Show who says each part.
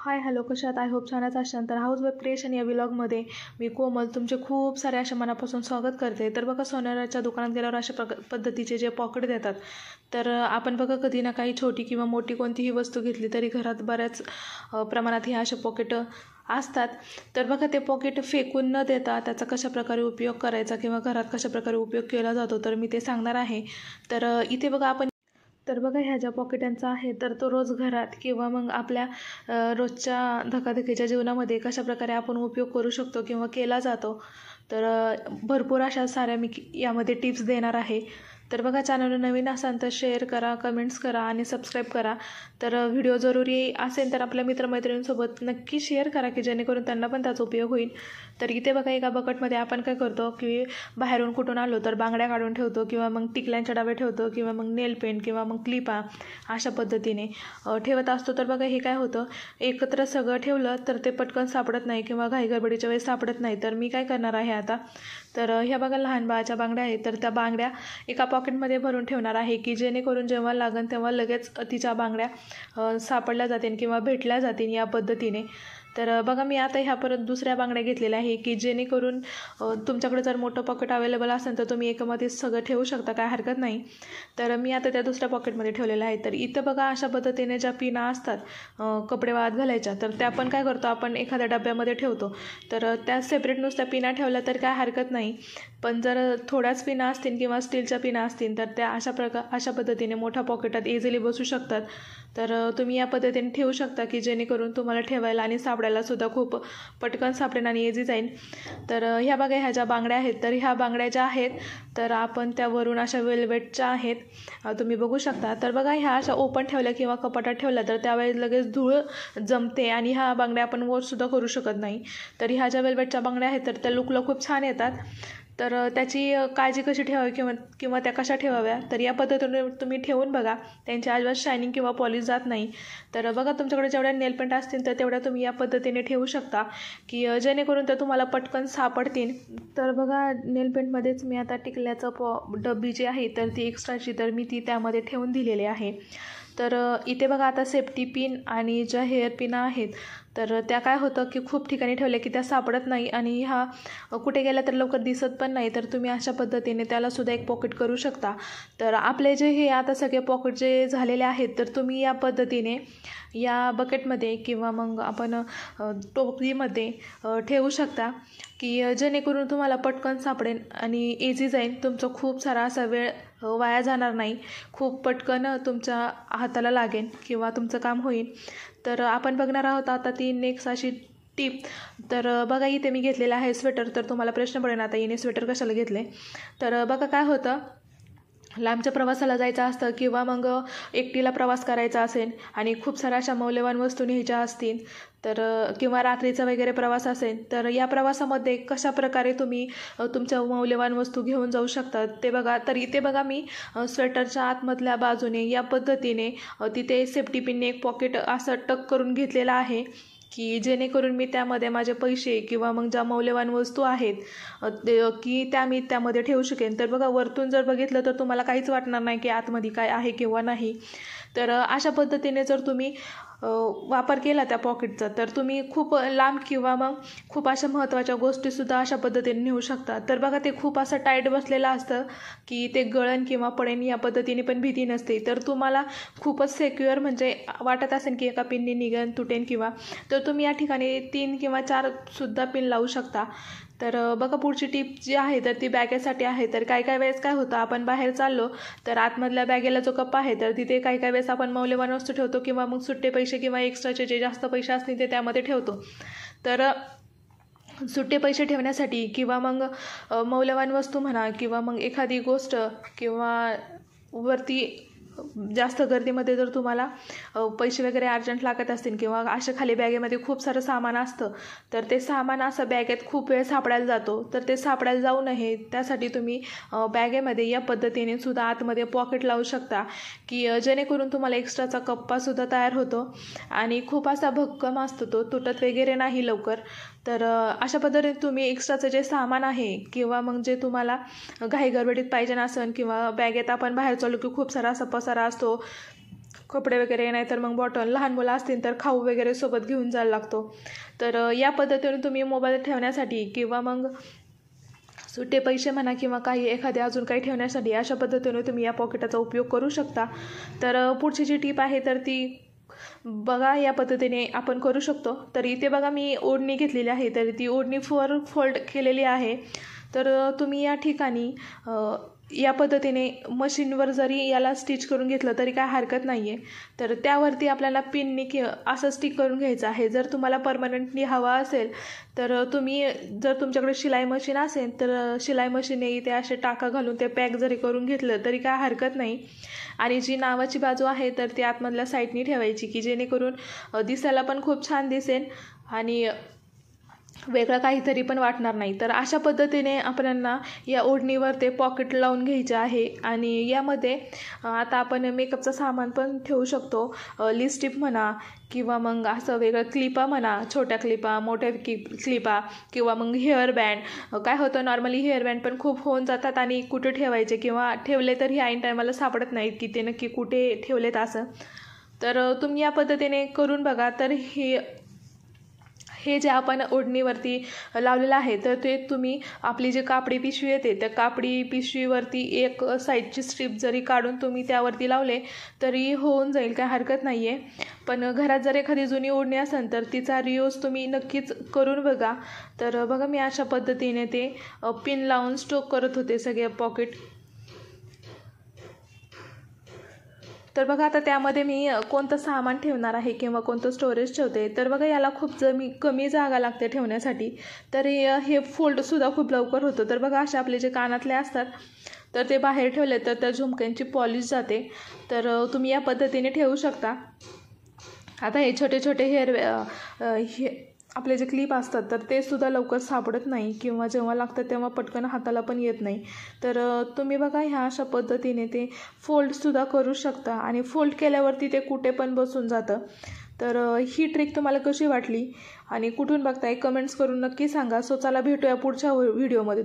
Speaker 1: Hi hello कशा आहात? I hope छानच असाल. तर हाऊस वेब क्रिएशन या व्लॉगमध्ये मी कोमल तुमचे खूप सारे अशा मनापासून स्वागत करते. तर बघा, सोनाराच्या दुकानात गेल्यावर अशा पद्धतीचे जे पॉकेट देतात, तर आपण बघा कधी ना काही छोटी किंवा मोठी कोणतीही वस्तू घेतली तरी घरात बऱ्याच प्रमाणात हे असे पॉकेट असतात. तर बघा, ते पॉकेट फेकून न देता त्याचा कशाप्रकारे उपयोग करायचा किंवा घरात कशाप्रकारे उपयोग केला जातो तर मी ते सांगणार आहे. तर इथे बघा ह्या ज्या पॉकेटांचा आहे तर तो रोज घरात किंवा मग आपल्या रोजच्या धकाधकीच्या जीवनामध्ये कशाप्रकारे आपण उपयोग करू शकतो किंवा केला जातो. तर भरपूर अशा साऱ्या मी यामध्ये टिप्स देणार आहे. तर बघा, चॅनल नवीन असाल तर शेअर करा, कमेंट्स करा आणि सबस्क्राईब करा. तर व्हिडिओ जरुरी असेल तर आपल्या मित्रमैत्रिणींसोबत नक्की शेअर करा की जेणेकरून त्यांना पण त्याचा उपयोग होईल. तर इथे बघा, एका बकेटमध्ये आपण काय करतो की बाहेरून कुठून आलो तर बांगड्या काढून ठेवतो किंवा मग टिकल्यांच्या डबे ठेवतो किंवा मग नेल पेंट किंवा मग क्लिपा अशा पद्धतीने ठेवत असतो. तर बघा, हे काय होतं, एकत्र सगळं ठेवलं तर ते पटकन सापडत नाही किंवा घाईगडबडीच्या वेळेस सापडत नाही. तर मी काय करणार आहे आता, तर ह्या बघा लहान बाळाच्या बांगड्या आहेत, तर त्या बांगड्या एका पॉकेटमध्ये भरून ठेवणार आहे की जेणेकरून जेव्हा लागेल तेव्हा लगेच तिच्या बांगड्या सापडल्या जातील किंवा भेटल्या जातील या पद्धतीने. तर बघा, मी आता ह्या परत दुसऱ्या बांगड्या घेतलेल्या आहे की जेणेकरून तुमच्याकडे जर मोठं पॉकेट अवेलेबल असेल तर तुम्ही एकामध्ये सगळं ठेवू शकता, काय हरकत नाही. तर मी आता त्या दुसऱ्या पॉकेटमध्ये ठेवलेल्या आहे. तर इथं बघा, अशा पद्धतीने ज्या पिना असतात कपडे वाळत घालायच्या, तर त्या आपण काय करतो, आपण एखाद्या डब्यामध्ये ठेवतो. तर त्या सेपरेट नुसत्या पिना ठेवल्या तर काय हरकत नाही. पण जर थोड्याच पिना असतील किंवा स्टीलच्या पिना असतील तर त्या अशा पद्धतीने मोठ्या पॉकेटात इझिली बसू शकतात. तर तुम्ही या पद्धतीने ठेवू शकता की जेणेकरून तुम्हाला ठेवायला आणि सापडायला सुद्धा खूप पटकन सापडेल आणि इझी जाईल. तर ह्या बघा, ह्या ज्या बांगड्या आहेत तर ह्या बांगड्या ज्या आहेत तर आपण त्यावरून अशा वेल्वेटच्या आहेत, तुम्ही बघू शकता. तर बघा, ह्या अशा ओपन ठेवल्या किंवा कपाटात ठेवल्या तर त्यावेळेस लगेच धूळ जमते आणि ह्या बांगड्या आपण वॉशसुद्धा करू शकत नाही. तर ह्या ज्या वेल्वेटच्या बांगड्या आहेत तर त्या लुकला खूप छान येतात. तर त्याची काळजी कशी ठेवावी किंवा त्या कशा ठेवाव्या, तर या पद्धतीने तुम्ही ठेवून बघा, त्यांची अजिबात शायनिंग किंवा पॉलिश जात नाही. तर बघा, तुमच्याकडे जेवढ्या नेल पेंट असतील तर तेवढ्या तुम्ही या पद्धतीने ठेवू शकता की जेणेकरून त्या तुम्हाला पटकन सापडतील. तर बघा, नेल पेंटमध्येच मी आता टिकल्याचं डब्बी जी आहे तर ती एक्स्ट्राची तर मी ती त्यामध्ये ठेवून दिलेली आहे. तर इथे बघा, आता सेफ्टी पिन आणि ज्या हेअर पिना आहेत तर त्या काय होतं की खूप ठिकाणी ठेवल्या की त्या सापडत नाही आणि ह्या कुठे गेल्या तर लवकर दिसत पण नाही. तर तुम्ही अशा पद्धतीने त्यालासुद्धा एक पॉकेट करू शकता. तर आपले जे हे आता सगळे पॉकेट जे झालेले आहेत तर तुम्ही या पद्धतीने या बकेटमध्ये किंवा मग आपण टोपलीमध्ये ठेवू शकता की जेणेकरून तुम्हाला पटकन सापडेल आणि इझी जाईल. तुमचं खूप सारा असा वेळ वाया जाणार नाही, खूप पटकन तुमच्या हाताला लागेल किंवा तुमचं काम होईल. तर आपण बघणार आहोत आता ती नेक्स्ट अशी टीप. तर बघा, इथे मी घेतलेलं आहे स्वेटर. तर तुम्हाला प्रश्न पडेल आता हिने स्वेटर कशाला घेतले. तर बघा, काय होतं, लांबच्या प्रवासाला जायचं असतं किंवा मग एकटीला प्रवास करायचा असेल आणि खूप साऱ्या अशा मौल्यवान वस्तू न्यायच्या असतील तर किंवा रात्रीचा वगैरे प्रवास असेल तर या प्रवासामध्ये कशाप्रकारे तुम्ही तुमच्या मौल्यवान वस्तू घेऊन जाऊ शकतात ते बघा. तर इथे बघा, मी स्वेटरच्या आतमधल्या बाजूने या पद्धतीने तिथे सेफ्टी पिनने एक पॉकेट असं टक करून घेतलेलं आहे की जेणेकरून मी त्यामध्ये माझे पैसे किंवा मग ज्या मौल्यवान वस्तू आहेत की त्या मी त्यामध्ये ठेवू शकेन. तर बघा, वरतून जर बघितलं तर तुम्हाला काहीच वाटणार नाही की आतमध्ये काय आहे किंवा नाही. तर अशा पद्धतीने जर तुम्ही वापर केला त्या पॉकेटचा तर तुम्ही खूप लांब किंवा मग खूप अशा महत्त्वाच्या गोष्टीसुद्धा अशा पद्धतीने नेऊ शकता. तर बघा, ते खूप असं टाईट बसलेलं असतं की ते गळण किंवा पडेन या पद्धतीने पण भीती नसते. तर तुम्हाला खूपच सेक्युअर म्हणजे वाटत असेल की एका पिनने निघेन तुटेन किंवा, तर तुम्ही या ठिकाणी 3 किंवा 4 सुद्धा पिन लावू शकता. तर बघा, पुढची टिप जी आहे तर ती बॅगेसाठी आहे. तर काही वेळेस काय होतं, आपण बाहेर चाललो तर आतमधल्या बॅगेला जो कप्पा आहे तर तिथे काही वेळेस आपण मौल्यवान वस्तू ठेवतो किंवा मग सुट्टे पैसे किंवा एक्स्ट्राचे जे जास्त पैसे असतील ते त्यामध्ये ठेवतो. तर सुट्टे पैसे ठेवण्यासाठी किंवा मग मौल्यवान वस्तू म्हणा किंवा मग एखादी गोष्ट किंवा वरती जास्त गर्दीमध्ये जर तुम्हाला पैसे वगैरे अर्जंट लागत असतील किंवा अशा खाली बॅगेमध्ये खूप सारं सामान असतं तर ते सामान असं बॅगेत खूप वेळ सापडायला जातो. तर ते सापडायला जाऊ नये त्यासाठी तुम्ही बॅगेमध्ये या पद्धतीने सुद्धा आतमध्ये पॉकेट लावू शकता की जेणेकरून तुम्हाला एक्स्ट्राचा कप्पासुद्धा तयार होतो आणि खूप असा भक्कम असतो, तो तुटत वगैरे नाही लवकर. तर अशा पद्धतीने तुम्ही एक्स्ट्राचं जे सामान आहे किंवा मग जे तुम्हाला घाई गडबडीत पाहिजे नसेल किंवा बॅगेत आपण बाहेर चाललो की खूप सारा असा पसारा असतो कपडे वगैरे, नाही तर मग बॉटल, लहान मुलं असतील तर खाऊ वगैरे सोबत घेऊन जायला लागतो. तर या पद्धतीने तुम्ही मोबाईल ठेवण्यासाठी किंवा मग सुट्टे पैसे म्हणा किंवा काही एखादे अजून काही ठेवण्यासाठी अशा पद्धतीने तुम्ही या पॉकेटाचा उपयोग करू शकता. तर पुढची जी टीप आहे तर ती बघा या पद्धतीने आपण करू शकतो. तर इथे बघा मी ओढणी घेतलेली आहे, तर ती ओढणी फोल्ड केलेली आहे. तर तुम्ही या ठिकाणी या पद्धतीने मशीनवर जरी याला स्टिच करून घेतलं तरी काय हरकत नाही आहे. तर त्यावरती आपल्याला पिननी असं स्टिक करून घ्यायचं आहे. जर तुम्हाला परमनंटली हवा असेल तर तुम्ही, जर तुमच्याकडे शिलाई मशीन असेल तर शिलाई मशीनने इथे असे टाका घालून ते पॅक जरी करून घेतलं तरी काय हरकत नाही. आणि जी नावाची बाजू आहे तर ती आतमधल्या साईडनी ठेवायची, की जेणेकरून दिसायला पण खूप छान दिसेल आणि वेगळं काहीतरी पण वाटणार नाही. तर अशा पद्धतीने आपल्याला या ओढणीवर ते पॉकेट लावून घ्यायचे आहे. आणि यामध्ये आता आपण मेकअपचं सामान पण ठेवू शकतो, लिपस्टिक म्हणा किंवा मग असं वेगळं क्लिपा म्हणा, छोट्या क्लिपा, मोठ्या क्लिपा किंवा मग हेअर बँड. काय होतं नॉर्मली हेअर बँड पण खूप होऊन जातात आणि कुठे ठेवायचे किंवा ठेवले तरी ऐन टायमाला सापडत नाहीत की ते नक्की कुठे ठेवलेत असं. तर तुम्ही या पद्धतीने करून बघा. तर हे जे आपण ओढणीवरती लावलेलं आहे तर ते तुम्ही आपली जी कापडी पिशवी येते त्या कापडी पिशवीवरती एक साईडची स्ट्रीप जरी काढून तुम्ही त्यावरती लावले तरी होऊन जाईल, काय हरकत नाही आहे. पण घरात जर एखादी जुनी ओढणी असेल तर तिचा रियूज तुम्ही नक्कीच करून बघा. तर बघा मी अशा पद्धतीने ते पिन लावून स्टोक करत होते सगळे पॉकेट. तर बघा आता त्यामध्ये मी कोणतं सामान ठेवणार आहे किंवा कोणतं स्टोरेज ठेवते. तर बघा याला खूप कमी जागा लागते ठेवण्यासाठी. तर हे फोल्डसुद्धा खूप लवकर होतं. तर बघा असे आपले जे कानातले असतात तर ते बाहेर ठेवले तर त्या झुमक्यांची पॉलिश जाते. तर तुम्ही या पद्धतीने ठेवू शकता. आता हे छोटे छोटे हे आपले जे क्लिप असतात तर ते सुद्धा लवकर सापडत नाही किंवा जेव्हा लागतं तेव्हा पटकन हाताला पण येत नाही. तर तुम्ही बघा ह्या अशा पद्धतीने ते फोल्डसुद्धा करू शकता आणि फोल्ड केल्यावरती ते कुठे पण बसून जातं. तर ही ट्रिक तुम्हाला कशी वाटली आणि कुठून बघताय कमेंट्स करून नक्की सांगा. सो चला भेटूया पुढच्या व्हिडिओमध्ये.